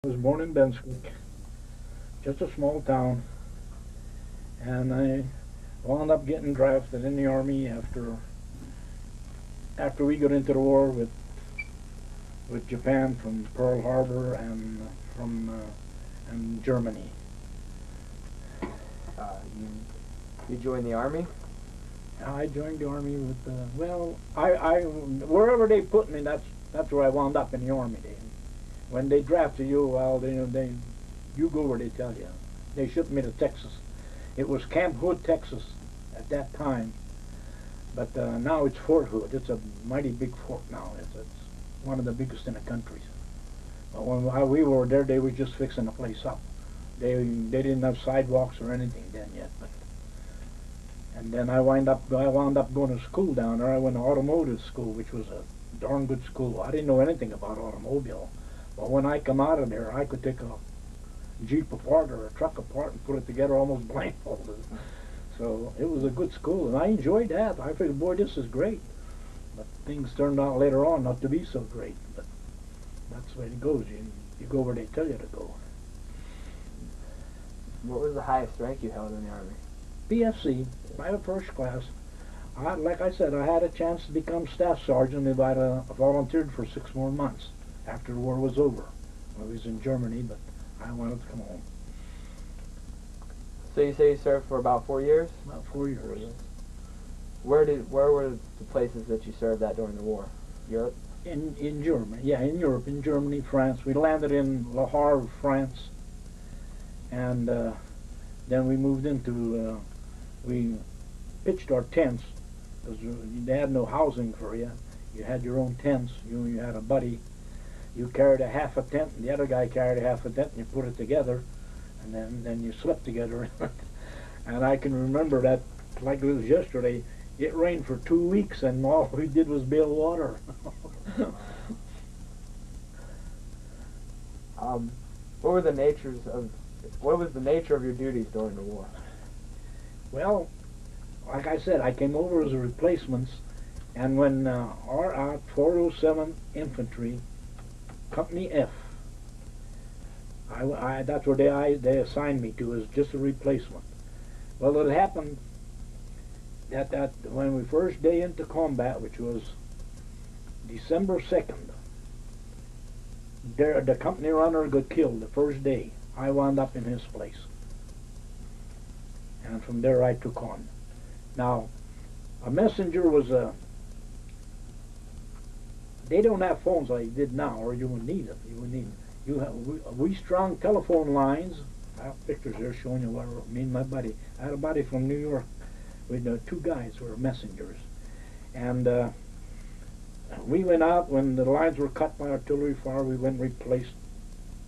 I was born in Benswick, just a small town, and I wound up getting drafted in the army after we got into the war with Japan from Pearl Harbor and from and Germany. You joined the army? I joined the army with I wherever they put me, that's where I wound up in the army. When they drafted you, well, you go where they tell you. They shipped me to Texas. It was Camp Hood, Texas, at that time. But now it's Fort Hood. It's a mighty big fort now. It's one of the biggest in the country. But when we were there, they were just fixing the place up. They didn't have sidewalks or anything then yet. And then I wound up going to school down there. I went to automotive school, which was a darn good school. I didn't know anything about automobile. But when I come out of there, I could take a Jeep apart or a truck apart and put it together almost blindfolded. So it was a good school, and I enjoyed that. I figured, boy, this is great. But things turned out later on not to be so great. But that's the way it goes. You go where they tell you to go. What was the highest rank you held in the army? BSc, private first class. Like I said, I had a chance to become staff sergeant if I'd volunteered for 6 more months after the war was over. I was in Germany, but I wanted to come home. So you say you served for about 4 years? About 4 years. 4 years. Where were the places that you served at during the war? Europe? In Germany, yeah, in Europe, in Germany, France. We landed in Le Havre, France, and then we moved into, we pitched our tents, because they had no housing for you. You had your own tents. You had a buddy. You carried a half a tent, and the other guy carried a half a tent, and you put it together, and then you slept together. And I can remember that like it was yesterday. It rained for 2 weeks, and all we did was bail water. What was the nature of your duties during the war? Well, like I said, I came over as a replacement, and when our 407 Infantry, Company F, that's where they assigned me to as just a replacement. Well, it happened that when we first day into combat, which was December 2nd, the company runner got killed the first day. I wound up in his place, and from there I took on. Now, a messenger was they don't have phones like they did now, or you would need them. We strung telephone lines. I have pictures here showing you what me and my buddy. I had a buddy from New York with 2 guys who were messengers, and we went out when the lines were cut by artillery fire. We went and replaced.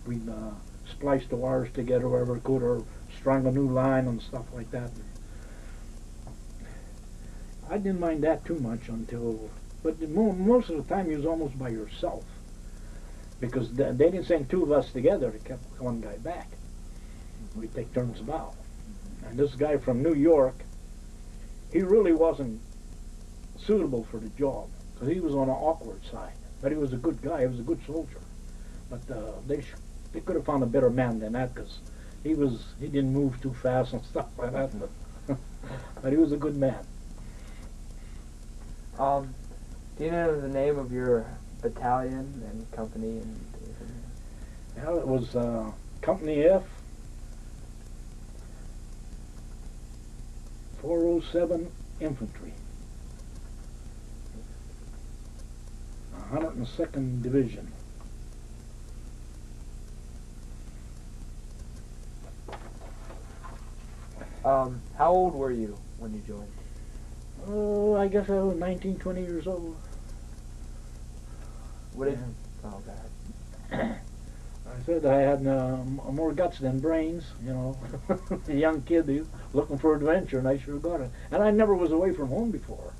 We spliced the wires together wherever we could, or strung a new line and stuff like that. I didn't mind that too much but most of the time you was almost by yourself, because they didn't send 2 of us together. They kept one guy back. We take turns about. And this guy from New York, he really wasn't suitable for the job, because he was on the awkward side. But he was a good guy. He was a good soldier. But they could have found a better man than that, because he didn't move too fast and stuff like that. But he was a good man. Do you know the name of your battalion and company and everything? Well, it was Company F, 407 Infantry, 102nd Division. How old were you when you joined? Oh, I guess I was 19, 20 years old. What did? Yeah. Oh God. I said I had more guts than brains, you know. A young kid looking for adventure, and I sure got it. And I never was away from home before.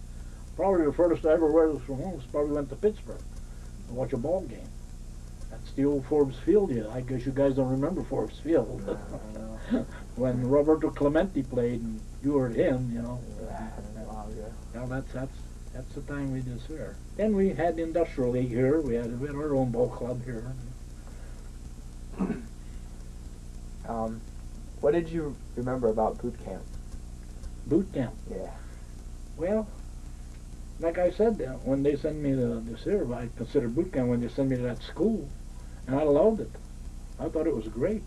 Probably the furthest I ever was from home was probably went to Pittsburgh to watch a ball game. That's the old Forbes Field. Yeah, I guess you guys don't remember Forbes Field. No. When Roberto Clemente played, and you heard him, you know. Yeah. Well, that's the time we did there. Then we had the Industrial League here. We had our own ball club here. What did you remember about boot camp? Boot camp. Yeah. Well, like I said, when they send me to Syria, I consider boot camp when they send me to that school, and I loved it. I thought it was great.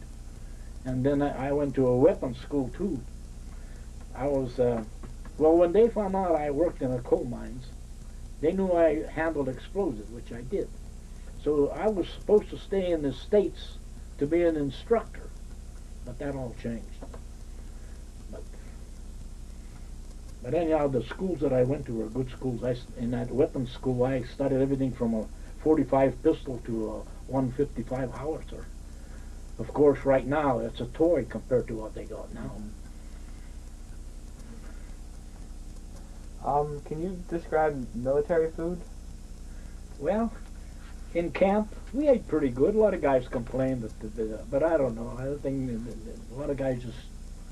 And then I went to a weapons school too. I was, well, when they found out I worked in the coal mines, they knew I handled explosives, which I did. So I was supposed to stay in the States to be an instructor, but that all changed. But anyhow, the schools that I went to were good schools. In that weapons school, I studied everything from a 45 pistol to a 155 howitzer. Of course, right now, it's a toy compared to what they got now. Can you describe military food? Well, in camp, we ate pretty good. A lot of guys complained, but I don't know. I think a lot of guys just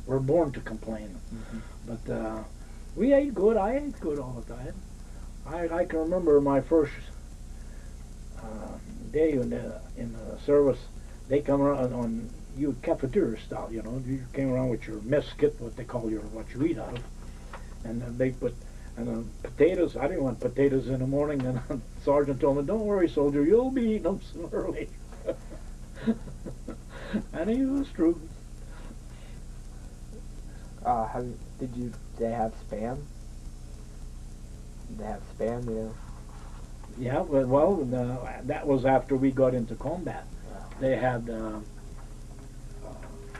were born to complain. But we ate good. I ate good all the time. I can remember my first day in the service. They come around on you cafeteria style, you know. You came around with your mess kit, what they call what you eat out of, and they put potatoes. I didn't want potatoes in the morning, and the sergeant told me, "Don't worry, soldier, you'll be eating them sooner or later." And he was true. Did they have spam? Did they have spam, you know? Yeah, well, that was after we got into combat. They had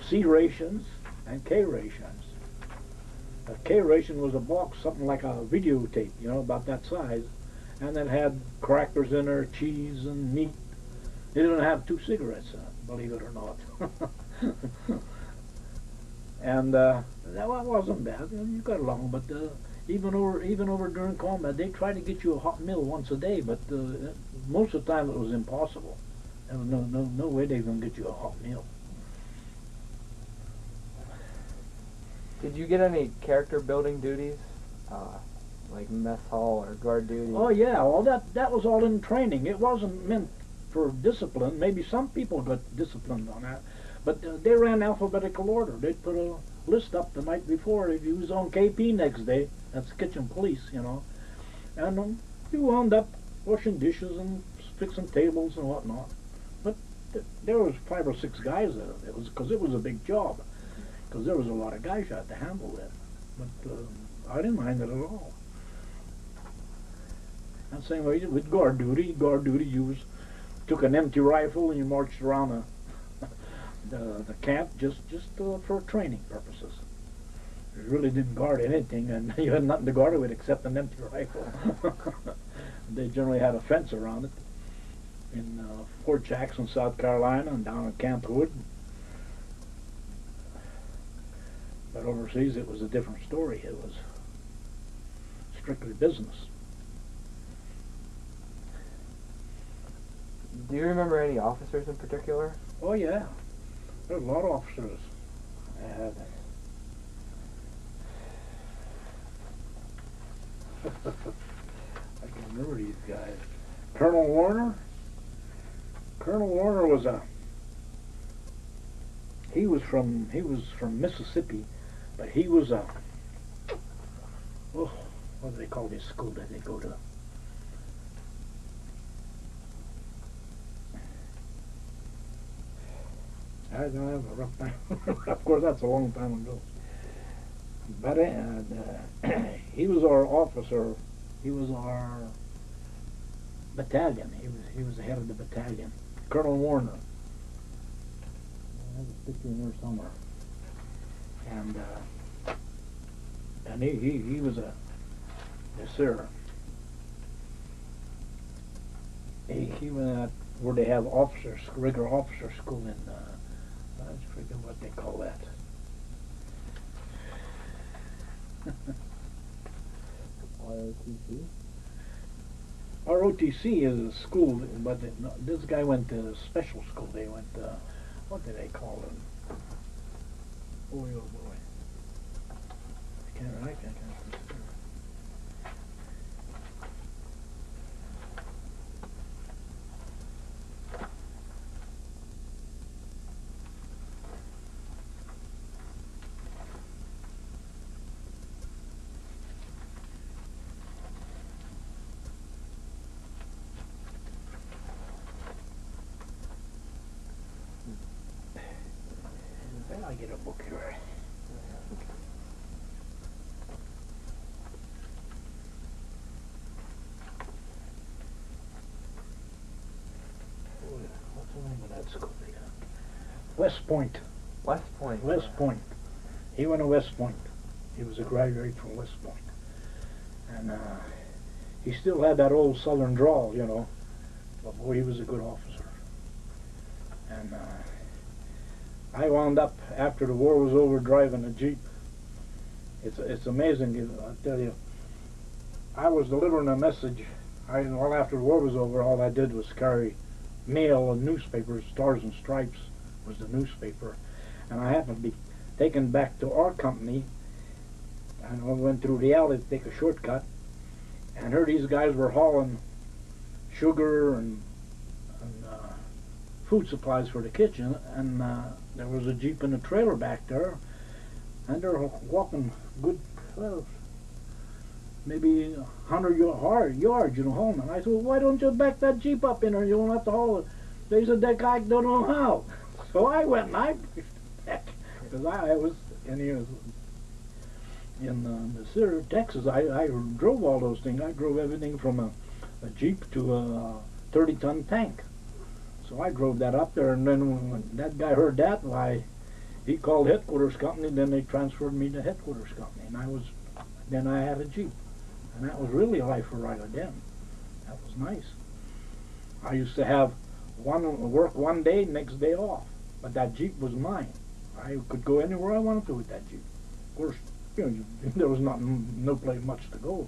C rations and K rations. A K ration was a box, something like a videotape, you know, about that size, and it had crackers in there, cheese and meat. They didn't have 2 cigarettes in it, believe it or not. And that wasn't bad. You got along, but even over during combat, they tried to get you a hot meal once a day, but most of the time it was impossible. There was no way they were going to get you a hot meal. Did you get any character building duties, like mess hall or guard duty? Oh yeah, well that was all in training. It wasn't meant for discipline. Maybe some people got disciplined on that, but they ran alphabetical order. They'd put a list up the night before. If you was on KP next day, that's kitchen police, you know, and you wound up washing dishes and fixing tables and whatnot. But there was 5 or 6 guys there. It was because it was a big job. Because there was a lot of guys you had to handle it. But I didn't mind it at all. And same way with guard duty. Guard duty, you took an empty rifle and you marched around the camp just for training purposes. You really didn't guard anything, and you had nothing to guard it with except an empty rifle. They generally had a fence around it in Fort Jackson, South Carolina, and down at Camp Hood. But overseas, it was a different story. It was strictly business. Do you remember any officers in particular? Oh yeah, there were a lot of officers. I can remember these guys. Colonel Warner. Colonel Warner was he was from Mississippi, but he was what do they call this school that they go to? I don't have a rough time. Of course, that's a long time ago. But he was our officer. He was our battalion. He was the head of the battalion. Colonel Warner. I have a picture in there somewhere. And he was a yes sir. He went at where they have officers, regular officer school in I forget what they call that. ROTC? ROTC is a school, but this guy went to special school. They went, what did they call it? Boy, oh boy. I can't remember. I get a book here. What's the name of that school again? West Point. West Point. West Point. He went to West Point. He was a graduate from West Point. And he still had that old southern drawl, you know. But boy, he was a good officer. And I wound up, after the war was over, driving a Jeep. It's amazing, I'll tell you. I was delivering a message. Well, after the war was over, all I did was carry mail and newspapers. Stars and Stripes was the newspaper. And I happened to be taken back to our company, and I went through the alley to take a shortcut, and heard these guys were hauling sugar and food supplies for the kitchen, and there was a Jeep and a trailer back there, and they're walking good, well, maybe 100 yards, you know, home. And I said, well, why don't you back that Jeep up in there? You won't have to haul it. They said, that guy don't know how. So I went and I back, because I was in the city of Texas. I drove all those things. I drove everything from a Jeep to a 30-ton tank. So I drove that up there, and then when that guy heard that, why, he called headquarters company. Then they transferred me to headquarters company, and then I had a Jeep, and that was really a life of ride again. That was nice. I used to have work one day, next day off, but that Jeep was mine. I could go anywhere I wanted to with that Jeep. Of course, you know, there was no place much to go.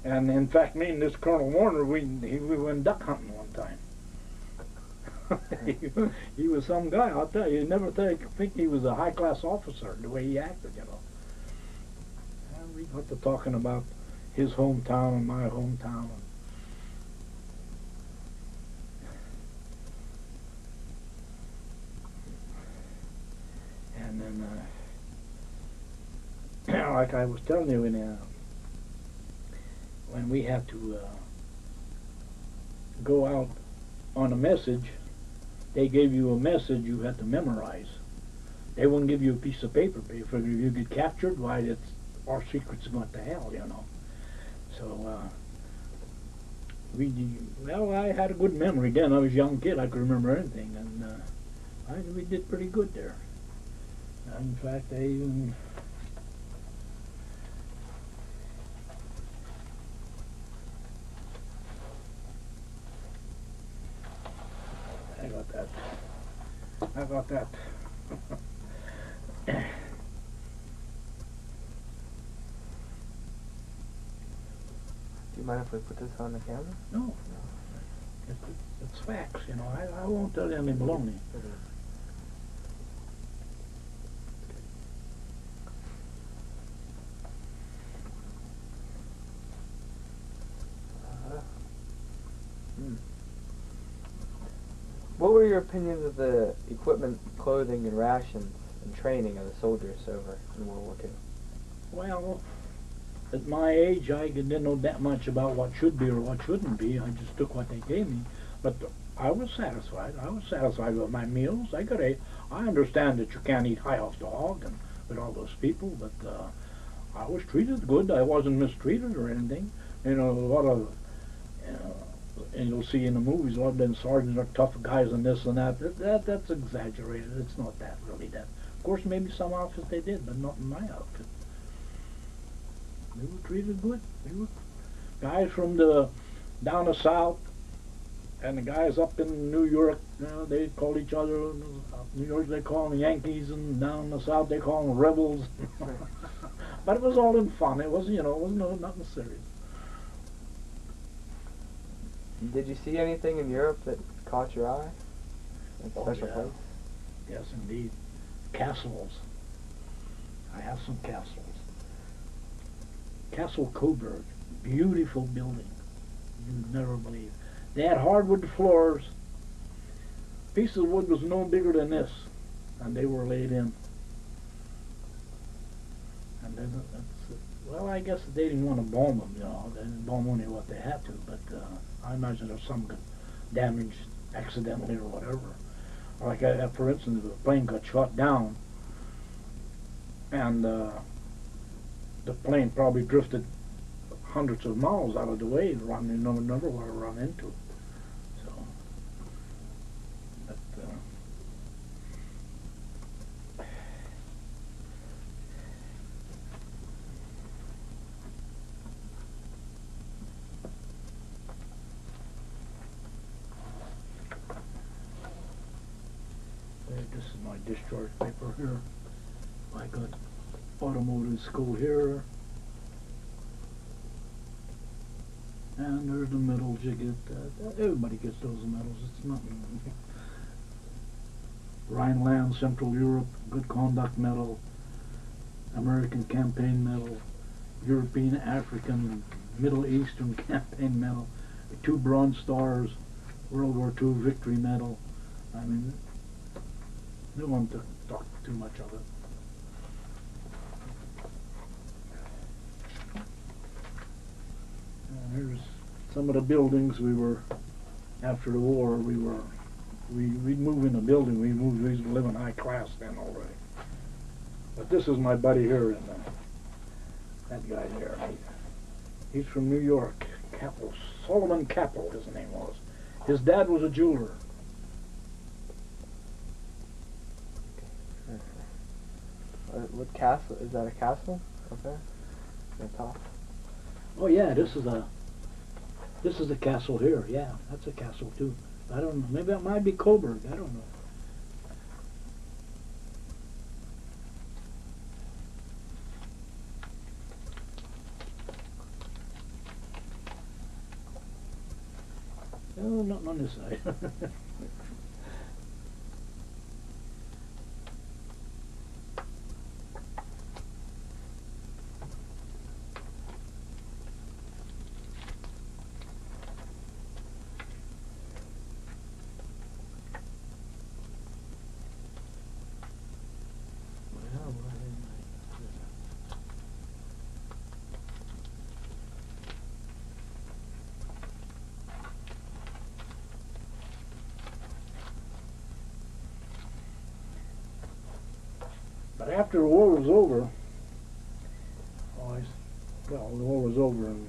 And in fact, me and this Colonel Warner, we went duck hunting one time. He was some guy, I'll tell you. You never think he was a high-class officer, the way he acted, you know. And we got to talking about his hometown and my hometown. And then, like I was telling you, when we had to go out on a message, they gave you a message you had to memorize. They wouldn't give you a piece of paper. They figured if you get captured, why, our secret's going to hell, you know. So I had a good memory then. I was a young kid. I could remember anything, and we did pretty good there. In fact, they even I got that. Do you mind if we put this on the camera? No. It's facts, you know. I won't tell you any baloney. What were your opinions of the equipment, clothing, and rations and training of the soldiers over in World War II? Well, at my age, I didn't know that much about what should be or what shouldn't be. I just took what they gave me. But I was satisfied. I was satisfied with my meals. I understand that you can't eat high off the hog and with all those people, but I was treated good. I wasn't mistreated or anything. You know, a lot of... and you'll see in the movies, a lot of them sergeants are tough guys and this and that. That's exaggerated. It's not that, really, that. Of course, maybe some outfits they did, but not in my outfit. They were treated good. They were guys from down the south, and the guys up in New York, you know, they call each other, New York they call them Yankees, and down in the south they call them rebels. But it was all in fun. It wasn't, you know, it wasn't nothing serious. Did you see anything in Europe that caught your eye? A special place? Yes, indeed. Castles. I have some castles. Castle Coburg. Beautiful building. You'd never believe. They had hardwood floors. Piece of wood was no bigger than this, and they were laid in. And then well, I guess they didn't want to bomb them, you know. They didn't bomb only what they had to, but I imagine there's some damage accidentally or whatever. Like, for instance, if a plane got shot down, and the plane probably drifted hundreds of miles out of the way, you never want to run into it. So, but, this is my discharge paper here. I got automotive school here. And there's the medals you get. Everybody gets those medals. It's nothing. Rhineland, Central Europe, Good Conduct Medal, American Campaign Medal, European, African, Middle Eastern Campaign Medal, 2 Bronze Stars, World War II Victory Medal. I mean, no one to talk too much of it. Here's some of the buildings we were, after the war, we'd move in a building, we used to live in high class then already. But this is my buddy here, and that guy there, he's from New York, Capel, Solomon Capel, his name was. His dad was a jeweler. What castle? Is that a castle? Okay. On top. Oh yeah, this is a castle here. Yeah, that's a castle too. I don't know. Maybe it might be Coburg. I don't know. No, not on this side. But after the war was over, the war was over, and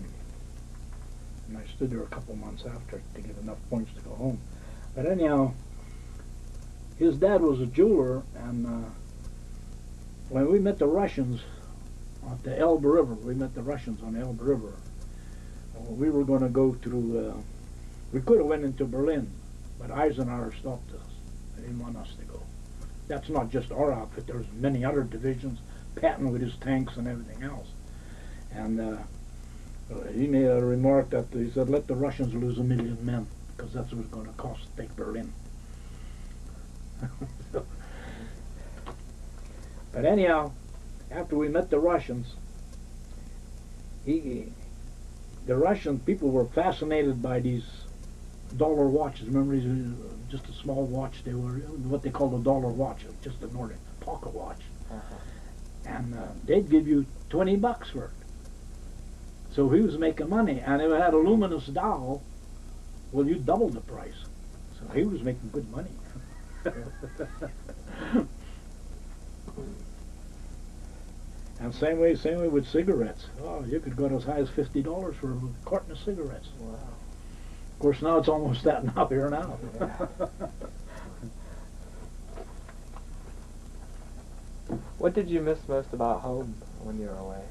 I stood there a couple months after to get enough points to go home. But anyhow, his dad was a jeweler, and when we met the Russians at the Elbe River, we met the Russians on the Elbe River. We were going to go through, we could have went into Berlin, but Eisenhower stopped us. They didn't want us to go. That's not just our outfit. There's many other divisions, Patton with his tanks and everything else. And he made a remark that he said, let the Russians lose 1 million men, because that's what it's going to cost to take Berlin. But anyhow, after we met the Russians, the Russian people were fascinated by these dollar watches. Remember, these just a small watch. They were what they called a dollar watch, just an ordinary pocket watch. And they'd give you $20 for it. So he was making money, and if it had a luminous dial, well, you doubled the price. So he was making good money. And same way with cigarettes. Oh, you could go as high as $50 for a carton of cigarettes. Wow. Of course, now it's almost that now here now. Yeah. What did you miss most about home when you were away?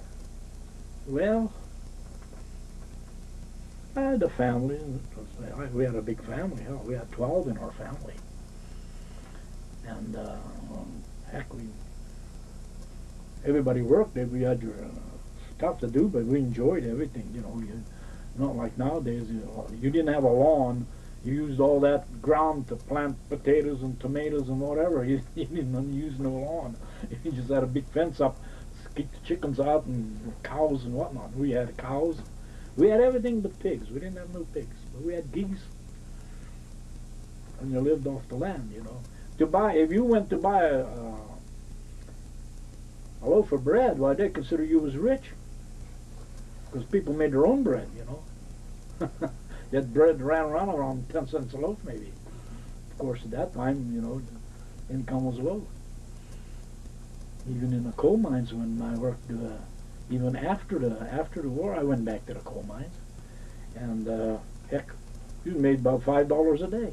Well, I had a family. We had a big family. Hell, we had 12 in our family. And heck, everybody worked. We had stuff to do, but we enjoyed everything. You know, not like nowadays. You didn't have a lawn. You used all that ground to plant potatoes and tomatoes and whatever. You didn't use no lawn. You just had a big fence up, keep the chickens out and cows and whatnot. We had cows. We had everything but pigs. We didn't have no pigs, but we had geese. And you lived off the land, you know. If you went to buy a loaf of bread, why, they consider you was rich, because people made their own bread, you know. That bread ran around 10 cents a loaf, maybe. course, at that time, you know, the income was low. Even in the coal mines when I worked, even after the war, I went back to the coal mines, and heck, you made about $5 a day.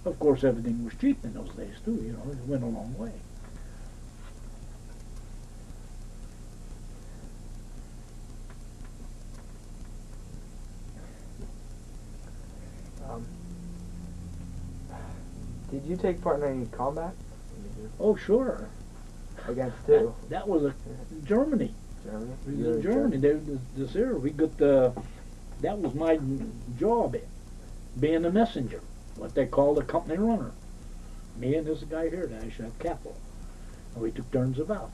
Of course, everything was cheap in those days too. You know, it went a long way. Did you take part in any combat? Oh, sure. Against who? That was Germany. Germany? We was in Germany. This year we got that was my job, being a messenger, what they call the company runner. Me and this guy here, the Shedlock Capital. And we took turns about.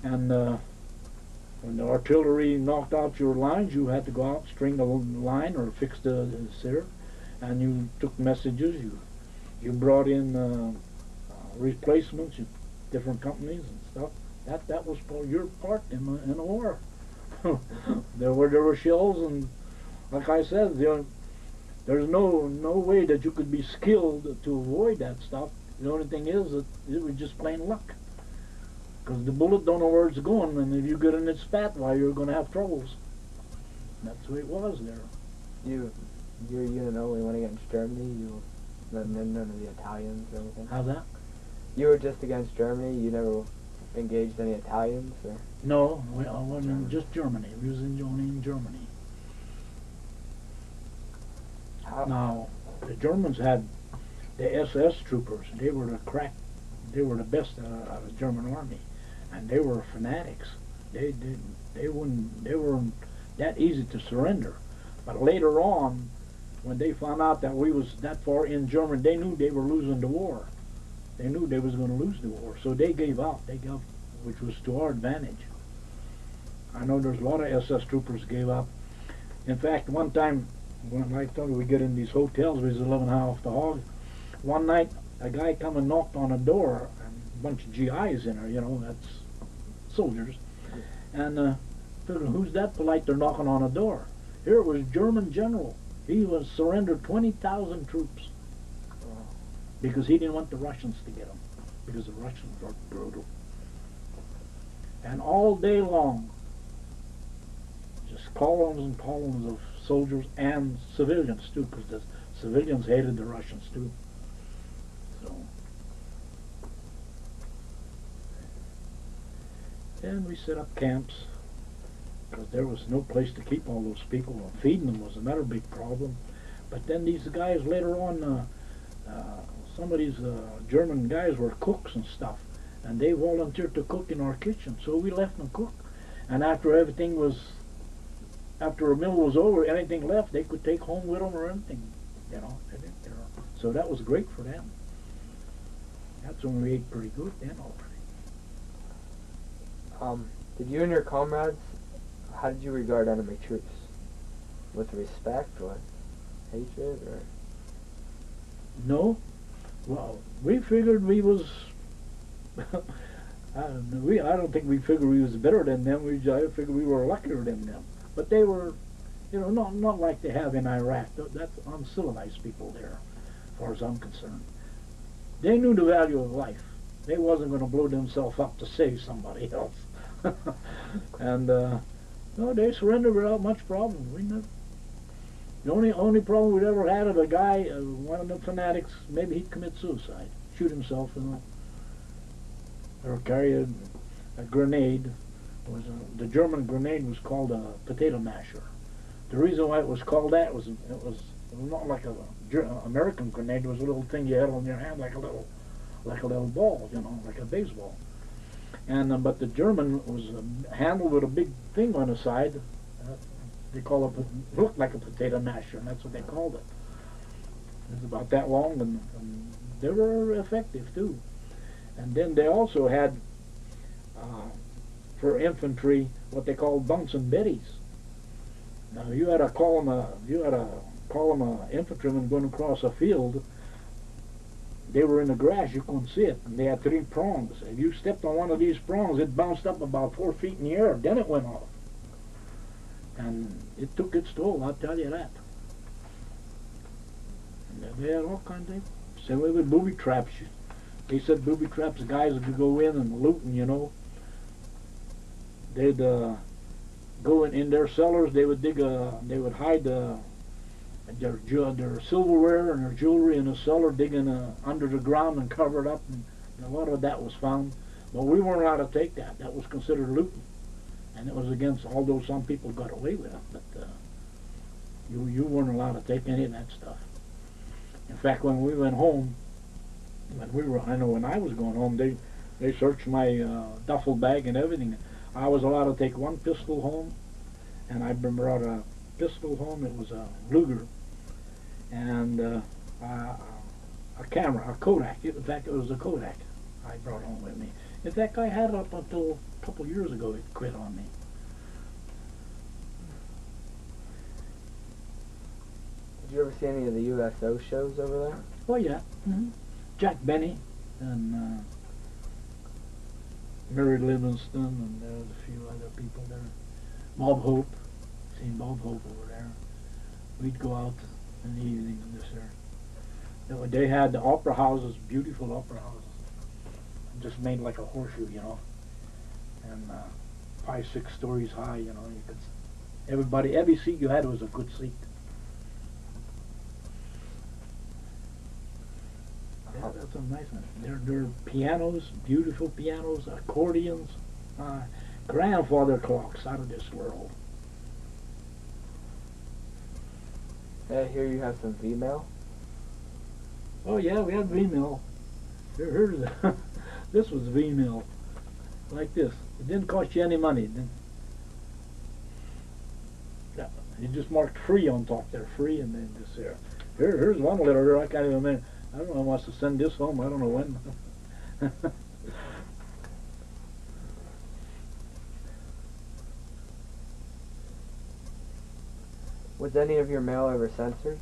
And when the artillery knocked out your lines, you had to go out, string the line or fix the sear, and you took messages. You brought in replacements, different companies and stuff. That was your part in the war. there were shells, and like I said, there's no way that you could be skilled to avoid that stuff. The only thing is that it was just plain luck, because the bullet don't know where it's going, and if you get in its spat, why, you're going to have troubles. That's the way it was there. Your unit only went against Germany. None of the Italians or anything? How's that? You were just against Germany? You never engaged any Italians? Or? No, I wasn't. Just Germany. We was only in Germany. How? Now, the Germans had the SS troopers. They were the crack. They were the best out of the German army, and they were fanatics. They weren't that easy to surrender. But later on, when they found out that we was that far in Germany, they knew they were losing the war. They knew they was going to lose the war, so they gave up. They gave, which was to our advantage. I know there's a lot of SS troopers gave up. In fact, one time, when I told you we get in these hotels, we was living high off the hog. One night, a guy come and knocked on a door, and a bunch of GIs in there, you know, that's soldiers. And figured, who's that polite? They're knocking on a door. Here it was German general. He was surrendered 20,000 troops because he didn't want the Russians to get him, because the Russians were brutal. And all day long, just columns and columns of soldiers and civilians too, because the civilians hated the Russians too. So, and we set up camps, because there was no place to keep all those people. Feeding them was another big problem. But then these guys later on, some of these German guys were cooks and stuff, and they volunteered to cook in our kitchen, so we left them cook. And after after a meal was over, anything left they could take home with them or anything, you know. So that was great for them. That's when we ate pretty good then already. Did you and your comrades, how did you regard enemy troops? With respect or hatred or? No. Well, we figured we was. I don't think we figured we was better than them. I figured we were luckier than them. But they were, you know, not like they have in Iraq. That's uncivilized people there, as far as I'm concerned. They knew the value of life. They wasn't going to blow themselves up to save somebody else. And no, they surrendered without much problem. We never. The only problem we'd ever had of a guy, one of the fanatics, maybe he'd commit suicide, shoot himself, you know, or carry a grenade. The German grenade was called a potato masher. The reason why it was called that was it was not like a American grenade. It was a little thing you had on your hand, like a little ball, you know, like a baseball. And but the German was handled with a big thing on the side. They call it, looked like a potato masher, and that's what they called it. It was about that long, and they were effective too. And then they also had, for infantry, what they called bunks and betties. Now you had a column of infantrymen going across a field. They were in the grass, you couldn't see it, and they had 3 prongs. If you stepped on one of these prongs, it bounced up about 4 feet in the air, then it went off. And it took its toll, I'll tell you that. They had all kinds of. Same way with booby traps. They said booby traps, the guys would go in and looting, you know. They'd go in their cellars. They would they would hide their silverware and their jewelry in a cellar, digging under the ground and cover it up. And a lot of that was found. But we weren't allowed to take that. That was considered looting. And it was against, although some people got away with it, but you weren't allowed to take any of that stuff. In fact, when we went home, when I was going home, they searched my duffel bag and everything. I was allowed to take one pistol home, and I brought a pistol home. It was a Luger, and a camera, a Kodak. In fact, it was a Kodak I brought home with me. In fact, I had it up until a couple of years ago. It quit on me. Did you ever see any of the USO shows over there? Oh yeah, Jack Benny and Mary Livingston, and there was a few other people there. Bob Hope, seen Bob Hope over there. We'd go out in the evening and this there. They had the opera houses, beautiful opera houses, just made like a horseshoe, you know, and 5-6 stories high, you know. You could, every seat you had was a good seat. Yeah, that's a nice one. There are pianos, beautiful pianos, accordions, grandfather clocks out of this world. I hear you have some V-mail. Oh yeah, we had V-mail. Here's this was V-mail, like this. It didn't cost you any money. It just marked free on top there, free, and then this here. Here's one letter here. I can't even remember. I don't know who wants to send this home. I don't know when. Was any of your mail ever censored?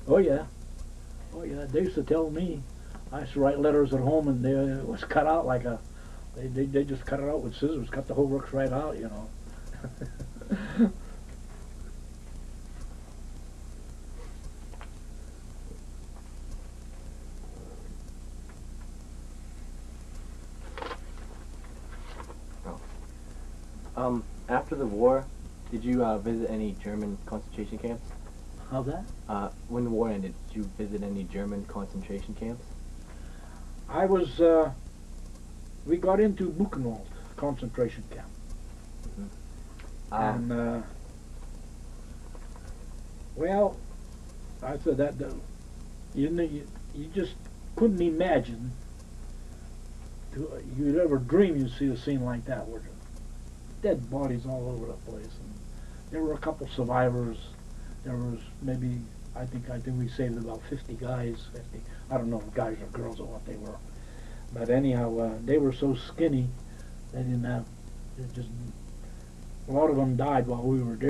Oh yeah. Oh yeah. They used to tell me. I used to write letters at home, and it was cut out like a. They just cut it out with scissors, cut the whole works right out, you know. After the war, did you visit any German concentration camps? How's that? When the war ended, did you visit any German concentration camps? I was. We got into Buchenwald concentration camp, and well, I said that you just couldn't imagine. You'd ever dream you'd see a scene like that, where dead bodies all over the place, and there were a couple survivors. There was maybe I think we saved about 50 guys. 50, I don't know if guys or girls or what they were, but anyhow, they were so skinny they didn't have. A lot of them died while we were there.